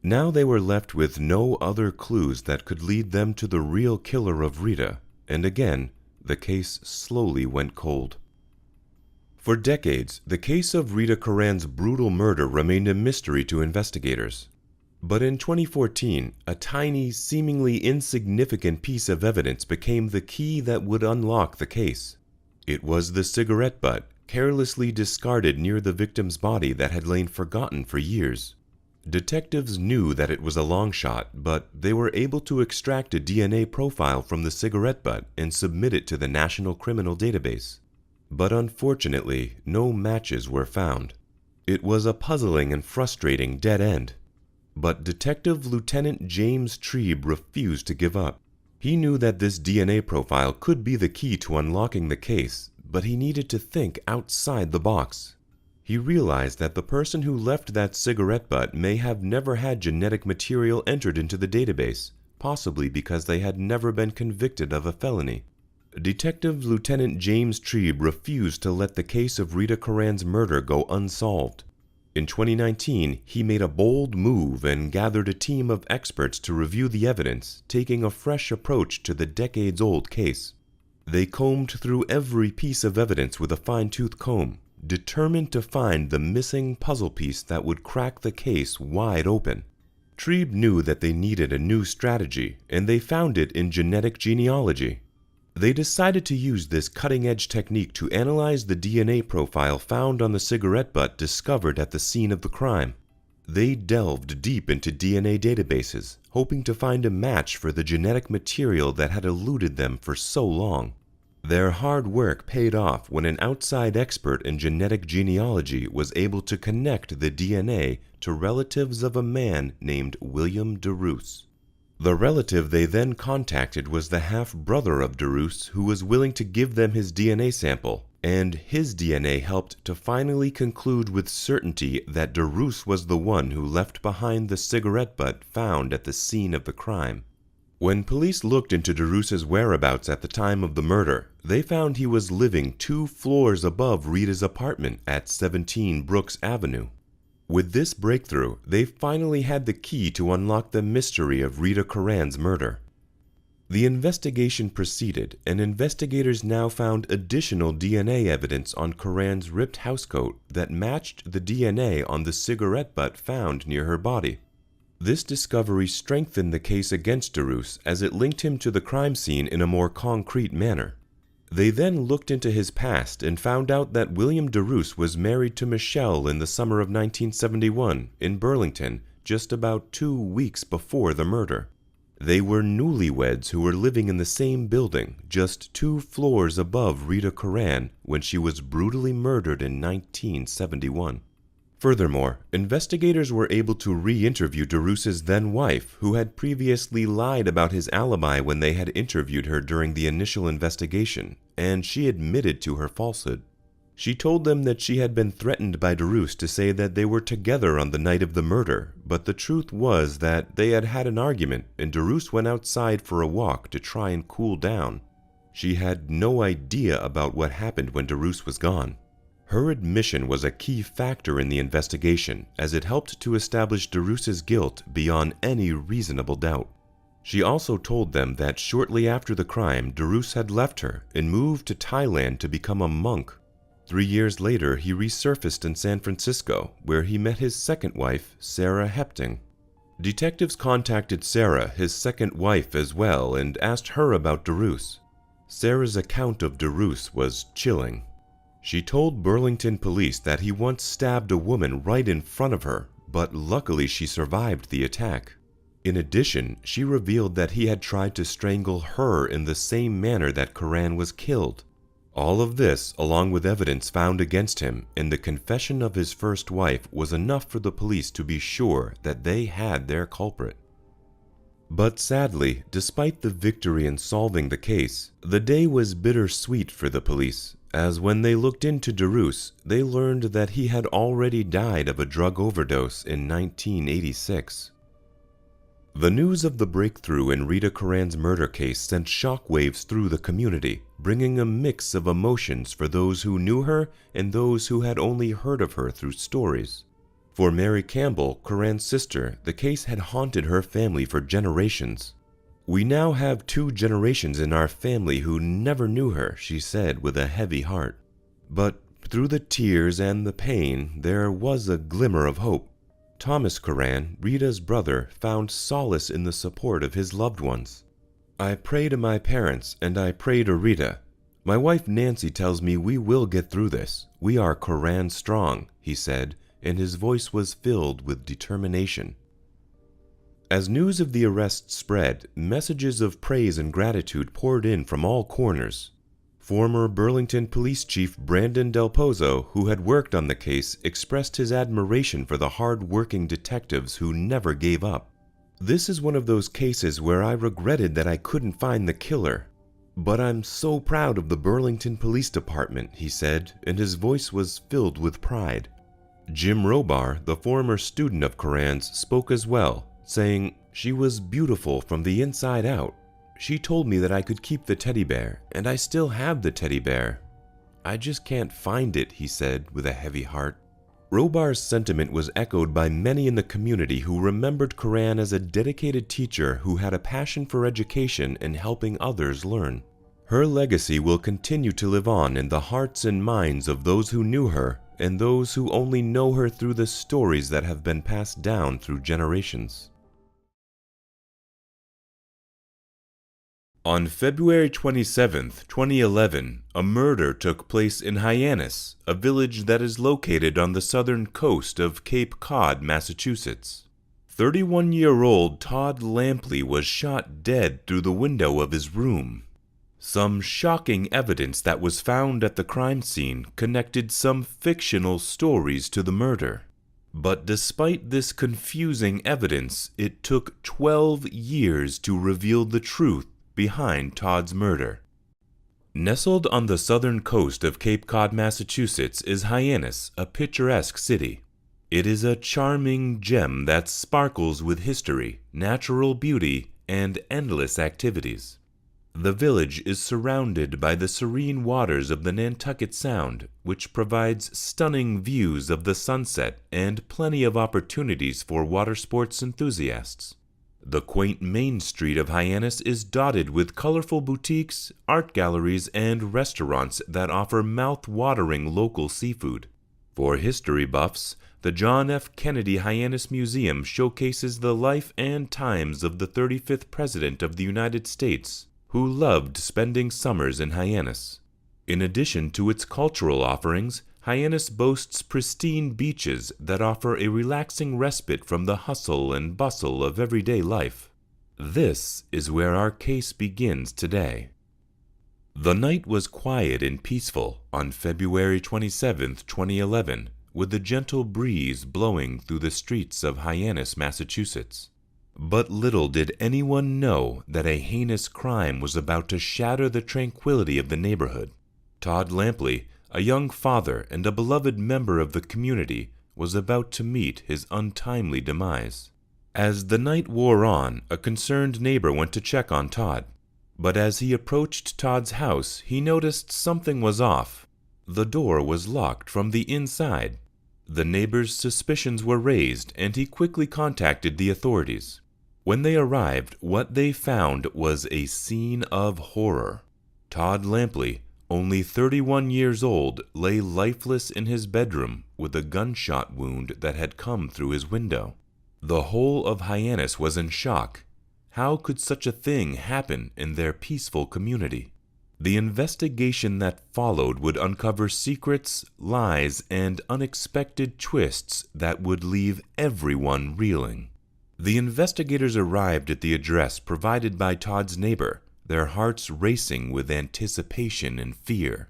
Now they were left with no other clues that could lead them to the real killer of Rita, and again, the case slowly went cold. For decades, the case of Rita Curran's brutal murder remained a mystery to investigators. But in 2014, a tiny, seemingly insignificant piece of evidence became the key that would unlock the case. It was the cigarette butt, carelessly discarded near the victim's body that had lain forgotten for years. Detectives knew that it was a long shot, but they were able to extract a DNA profile from the cigarette butt and submit it to the National Criminal Database. But unfortunately, no matches were found. It was a puzzling and frustrating dead end. But Detective Lieutenant James Trebe refused to give up. He knew that this DNA profile could be the key to unlocking the case, but he needed to think outside the box. He realized that the person who left that cigarette butt may have never had genetic material entered into the database, possibly because they had never been convicted of a felony. Detective Lieutenant James Trebe refused to let the case of Rita Curran's murder go unsolved. In 2019, he made a bold move and gathered a team of experts to review the evidence, taking a fresh approach to the decades-old case. They combed through every piece of evidence with a fine-tooth comb, determined to find the missing puzzle piece that would crack the case wide open. Trieb knew that they needed a new strategy, and they found it in genetic genealogy. They decided to use this cutting-edge technique to analyze the DNA profile found on the cigarette butt discovered at the scene of the crime. They delved deep into DNA databases, hoping to find a match for the genetic material that had eluded them for so long. Their hard work paid off when an outside expert in genetic genealogy was able to connect the DNA to relatives of a man named William DeRoos. The relative they then contacted was the half-brother of DeRoos, who was willing to give them his DNA sample, and his DNA helped to finally conclude with certainty that DeRoos was the one who left behind the cigarette butt found at the scene of the crime. When police looked into DeRoos's whereabouts at the time of the murder, they found he was living 2 floors above Rita's apartment at 17 Brooks Avenue. With this breakthrough, they finally had the key to unlock the mystery of Rita Coran's murder. The investigation proceeded, and investigators now found additional DNA evidence on Coran's ripped housecoat that matched the DNA on the cigarette butt found near her body. This discovery strengthened the case against DeRoos as it linked him to the crime scene in a more concrete manner. They then looked into his past and found out that William DeRoos was married to Michelle in the summer of 1971 in Burlington, just about 2 weeks before the murder. They were newlyweds who were living in the same building, just 2 floors above Rita Coran when she was brutally murdered in 1971. Furthermore, investigators were able to re-interview DeRoos's then-wife, who had previously lied about his alibi when they had interviewed her during the initial investigation, and she admitted to her falsehood. She told them that she had been threatened by DeRoos to say that they were together on the night of the murder, but the truth was that they had had an argument and DeRoos went outside for a walk to try and cool down. She had no idea about what happened when DeRoos was gone. Her admission was a key factor in the investigation, as it helped to establish DeRoos's guilt beyond any reasonable doubt. She also told them that shortly after the crime, DeRoos had left her and moved to Thailand to become a monk. 3 years later, he resurfaced in San Francisco, where he met his second wife, Sarah Hepting. Detectives contacted Sarah, his second wife, as well, and asked her about DeRoos. Sarah's account of DeRoos was chilling. She told Burlington police that he once stabbed a woman right in front of her, but luckily she survived the attack. In addition, she revealed that he had tried to strangle her in the same manner that Coran was killed. All of this, along with evidence found against him and the confession of his first wife, was enough for the police to be sure that they had their culprit. But sadly, despite the victory in solving the case, the day was bittersweet for the police, as when they looked into DeRoos, they learned that he had already died of a drug overdose in 1986. The news of the breakthrough in Rita Coran's murder case sent shockwaves through the community, bringing a mix of emotions for those who knew her and those who had only heard of her through stories. For Mary Campbell, Coran's sister, the case had haunted her family for generations. "We now have 2 generations in our family who never knew her," she said with a heavy heart. But through the tears and the pain, there was a glimmer of hope. Thomas Coran, Rita's brother, found solace in the support of his loved ones. "I pray to my parents and I pray to Rita. My wife Nancy tells me we will get through this. We are Coran strong," he said, and his voice was filled with determination. As news of the arrest spread, messages of praise and gratitude poured in from all corners. Former Burlington Police Chief Brandon Del Pozo, who had worked on the case, expressed his admiration for the hard-working detectives who never gave up. "This is one of those cases where I regretted that I couldn't find the killer. But I'm so proud of the Burlington Police Department," he said, and his voice was filled with pride. Jim Robar, the former student of Coran's, spoke as well, saying, "She was beautiful from the inside out. She told me that I could keep the teddy bear, and I still have the teddy bear. I just can't find it," he said with a heavy heart. Robar's sentiment was echoed by many in the community who remembered Quran as a dedicated teacher who had a passion for education and helping others learn. Her legacy will continue to live on in the hearts and minds of those who knew her and those who only know her through the stories that have been passed down through generations. On February 27, 2011, a murder took place in Hyannis, a village that is located on the southern coast of Cape Cod, Massachusetts. 31-year-old Todd Lampley was shot dead through the window of his room. Some shocking evidence that was found at the crime scene connected some fictional stories to the murder. But despite this confusing evidence, it took 12 years to reveal the truth behind Todd's murder. Nestled on the southern coast of Cape Cod, Massachusetts is Hyannis, a picturesque city. It is a charming gem that sparkles with history, natural beauty, and endless activities. The village is surrounded by the serene waters of the Nantucket Sound, which provides stunning views of the sunset and plenty of opportunities for water sports enthusiasts. The quaint main street of Hyannis is dotted with colorful boutiques, art galleries, and restaurants that offer mouth-watering local seafood. For history buffs, the John F. Kennedy Hyannis Museum showcases the life and times of the 35th President of the United States, who loved spending summers in Hyannis. In addition to its cultural offerings, Hyannis boasts pristine beaches that offer a relaxing respite from the hustle and bustle of everyday life. This is where our case begins today. The night was quiet and peaceful on February 27, 2011, with a gentle breeze blowing through the streets of Hyannis, Massachusetts. But little did anyone know that a heinous crime was about to shatter the tranquility of the neighborhood. Todd Lampley, a young father and a beloved member of the community, was about to meet his untimely demise. As the night wore on, a concerned neighbor went to check on Todd. But as he approached Todd's house, he noticed something was off. The door was locked from the inside. The neighbor's suspicions were raised, and he quickly contacted the authorities. When they arrived, what they found was a scene of horror. Todd Lampley, only 31 years old, lay lifeless in his bedroom with a gunshot wound that had come through his window. The whole of Hyannis was in shock. How could such a thing happen in their peaceful community? The investigation that followed would uncover secrets, lies, and unexpected twists that would leave everyone reeling. The investigators arrived at the address provided by Todd's neighbor, their hearts racing with anticipation and fear.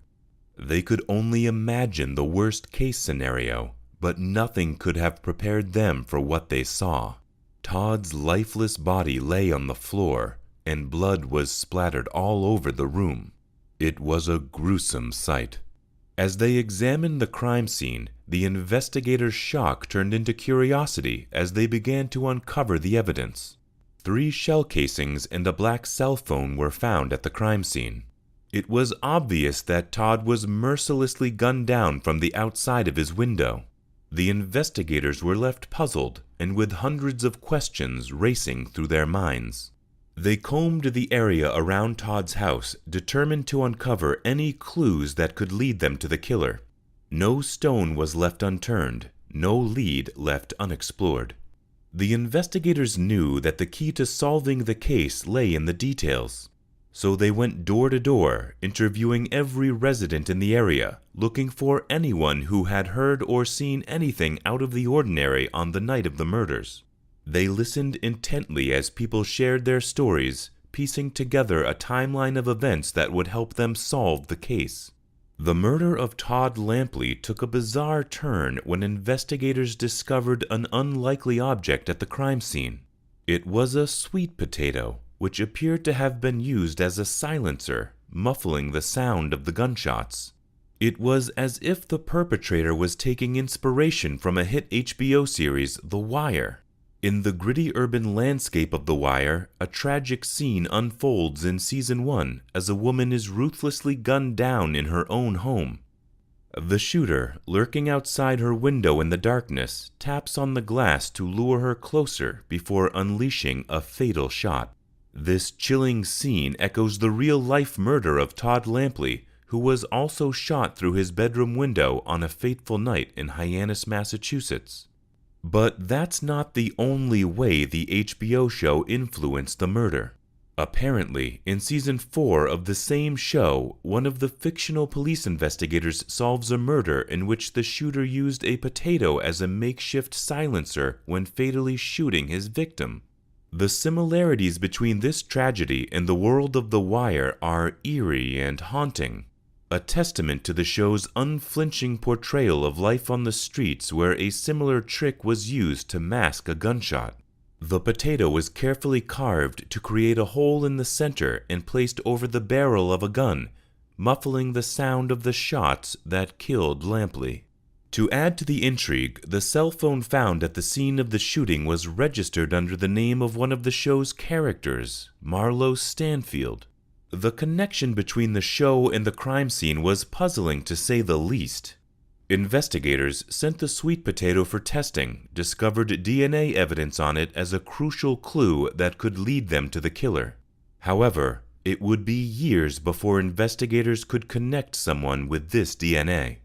They could only imagine the worst-case scenario, but nothing could have prepared them for what they saw. Todd's lifeless body lay on the floor, and blood was splattered all over the room. It was a gruesome sight. As they examined the crime scene, the investigators' shock turned into curiosity as they began to uncover the evidence. 3 shell casings and a black cell phone were found at the crime scene. It was obvious that Todd was mercilessly gunned down from the outside of his window. The investigators were left puzzled and with hundreds of questions racing through their minds. They combed the area around Todd's house, determined to uncover any clues that could lead them to the killer. No stone was left unturned, no lead left unexplored. The investigators knew that the key to solving the case lay in the details. So they went door to door, interviewing every resident in the area, looking for anyone who had heard or seen anything out of the ordinary on the night of the murders. They listened intently as people shared their stories, piecing together a timeline of events that would help them solve the case. The murder of Todd Lampley took a bizarre turn when investigators discovered an unlikely object at the crime scene. It was a sweet potato, which appeared to have been used as a silencer, muffling the sound of the gunshots. It was as if the perpetrator was taking inspiration from a hit HBO series, The Wire. In the gritty urban landscape of The Wire, a tragic scene unfolds in Season 1 as a woman is ruthlessly gunned down in her own home. The shooter, lurking outside her window in the darkness, taps on the glass to lure her closer before unleashing a fatal shot. This chilling scene echoes the real-life murder of Todd Lampley, who was also shot through his bedroom window on a fateful night in Hyannis, Massachusetts. But that's not the only way the HBO show influenced the murder. Apparently, in season 4 of the same show, one of the fictional police investigators solves a murder in which the shooter used a potato as a makeshift silencer when fatally shooting his victim. The similarities between this tragedy and the world of The Wire are eerie and haunting, a testament to the show's unflinching portrayal of life on the streets where a similar trick was used to mask a gunshot. The potato was carefully carved to create a hole in the center and placed over the barrel of a gun, muffling the sound of the shots that killed Lampley. To add to the intrigue, the cell phone found at the scene of the shooting was registered under the name of one of the show's characters, Marlo Stanfield. The connection between the show and the crime scene was puzzling to say the least. Investigators sent the sweet potato for testing, discovered DNA evidence on it as a crucial clue that could lead them to the killer. However, it would be years before investigators could connect someone with this DNA.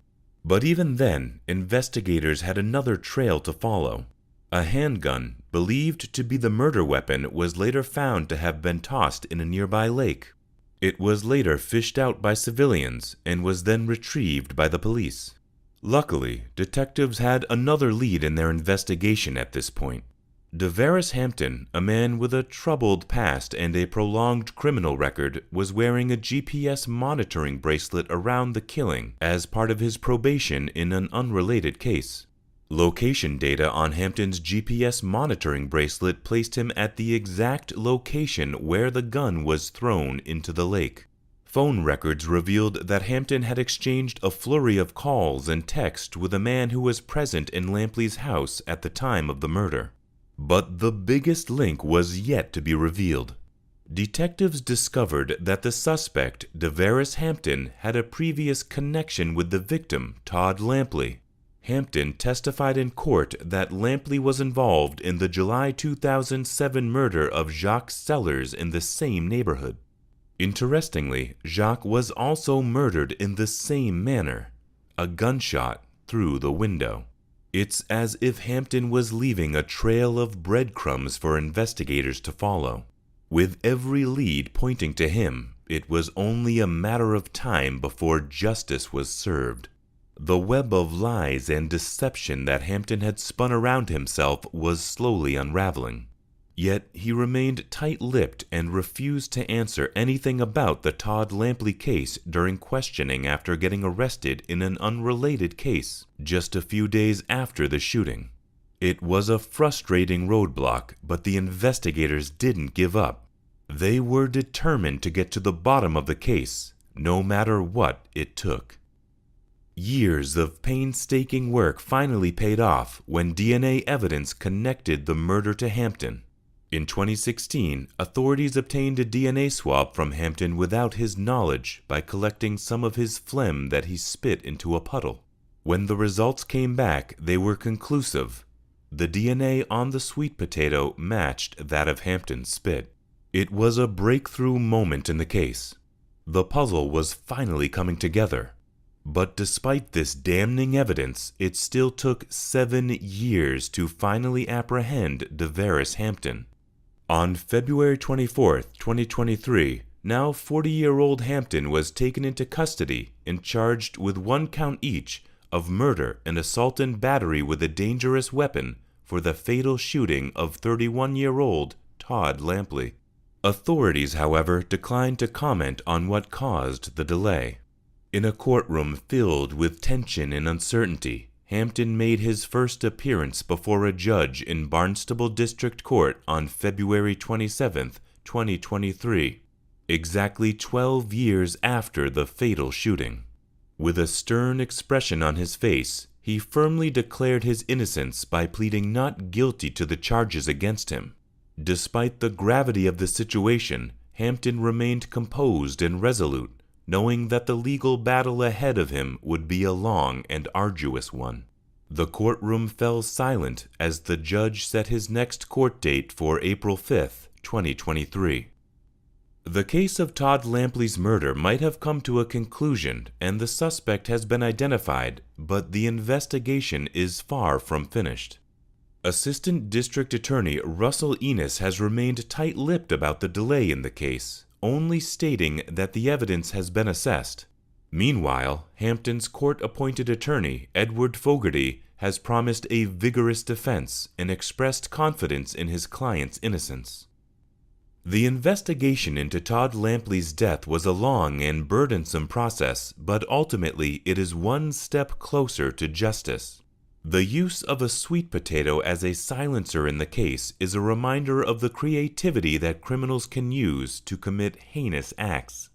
But even then, investigators had another trail to follow. A handgun, believed to be the murder weapon, was later found to have been tossed in a nearby lake. It was later fished out by civilians and was then retrieved by the police. Luckily, detectives had another lead in their investigation at this point. DeVaris Hampton, a man with a troubled past and a prolonged criminal record, was wearing a GPS monitoring bracelet around the killing as part of his probation in an unrelated case. Location data on Hampton's GPS monitoring bracelet placed him at the exact location where the gun was thrown into the lake. Phone records revealed that Hampton had exchanged a flurry of calls and texts with a man who was present in Lampley's house at the time of the murder. But the biggest link was yet to be revealed. Detectives discovered that the suspect, DeVaris Hampton, had a previous connection with the victim, Todd Lampley. Hampton testified in court that Lampley was involved in the July 2007 murder of Jacques Sellers in the same neighborhood. Interestingly, Jacques was also murdered in the same manner, a gunshot through the window. It's as if Hampton was leaving a trail of breadcrumbs for investigators to follow. With every lead pointing to him, it was only a matter of time before justice was served. The web of lies and deception that Hampton had spun around himself was slowly unraveling. Yet he remained tight-lipped and refused to answer anything about the Todd Lampley case during questioning after getting arrested in an unrelated case just a few days after the shooting. It was a frustrating roadblock, but the investigators didn't give up. They were determined to get to the bottom of the case, no matter what it took. Years of painstaking work finally paid off when DNA evidence connected the murder to Hampton. In 2016, authorities obtained a DNA swab from Hampton without his knowledge by collecting some of his phlegm that he spit into a puddle. When the results came back, they were conclusive. The DNA on the sweet potato matched that of Hampton's spit. It was a breakthrough moment in the case. The puzzle was finally coming together. But despite this damning evidence, it still took 7 years to finally apprehend DeVaris Hampton. On February 24, 2023, now 40-year-old Hampton was taken into custody and charged with 1 count each of murder and assault and battery with a dangerous weapon for the fatal shooting of 31-year-old Todd Lampley. Authorities, however, declined to comment on what caused the delay. In a courtroom filled with tension and uncertainty, Hampton made his first appearance before a judge in Barnstable District Court on February 27, 2023, exactly 12 years after the fatal shooting. With a stern expression on his face, he firmly declared his innocence by pleading not guilty to the charges against him. Despite the gravity of the situation, Hampton remained composed and resolute, knowing that the legal battle ahead of him would be a long and arduous one. The courtroom fell silent as the judge set his next court date for April 5, 2023. The case of Todd Lampley's murder might have come to a conclusion and the suspect has been identified, but the investigation is far from finished. Assistant District Attorney Russell Enos has remained tight-lipped about the delay in the case, only stating that the evidence has been assessed. Meanwhile, Hampton's court-appointed attorney, Edward Fogarty, has promised a vigorous defense and expressed confidence in his client's innocence. The investigation into Todd Lampley's death was a long and burdensome process, but ultimately it is one step closer to justice. The use of a sweet potato as a silencer in the case is a reminder of the creativity that criminals can use to commit heinous acts.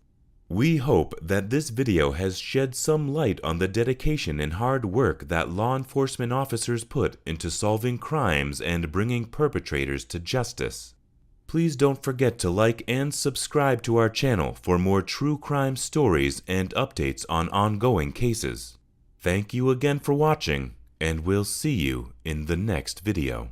We hope that this video has shed some light on the dedication and hard work that law enforcement officers put into solving crimes and bringing perpetrators to justice. Please don't forget to like and subscribe to our channel for more true crime stories and updates on ongoing cases. Thank you again for watching, and we'll see you in the next video.